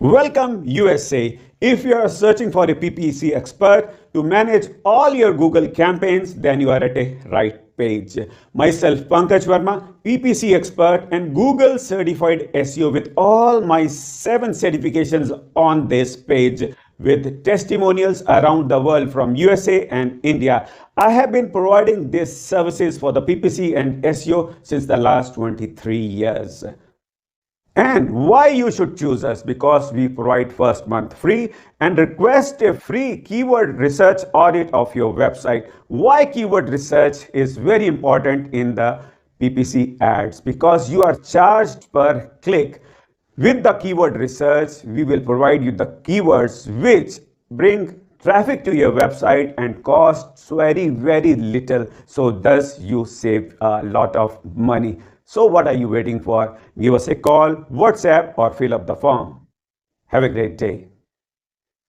Welcome USA. If you are searching for a PPC expert to manage all your Google campaigns, then you are at a right page. Myself, Pankaj Verma, PPC expert and Google certified SEO with all my 7 certifications on this page with testimonials around the world from USA and India. I have been providing these services for the PPC and SEO since the last 23 years. And why you should choose us? Because we provide first month free and request a free keyword research audit of your website. Why keyword research is very important in the PPC ads? Because you are charged per click. With the keyword research, we will provide you the keywords which bring traffic to your website and costs very little. So thus you save a lot of money. So what are you waiting for? Give us a call, WhatsApp, or fill up the form. Have a great day.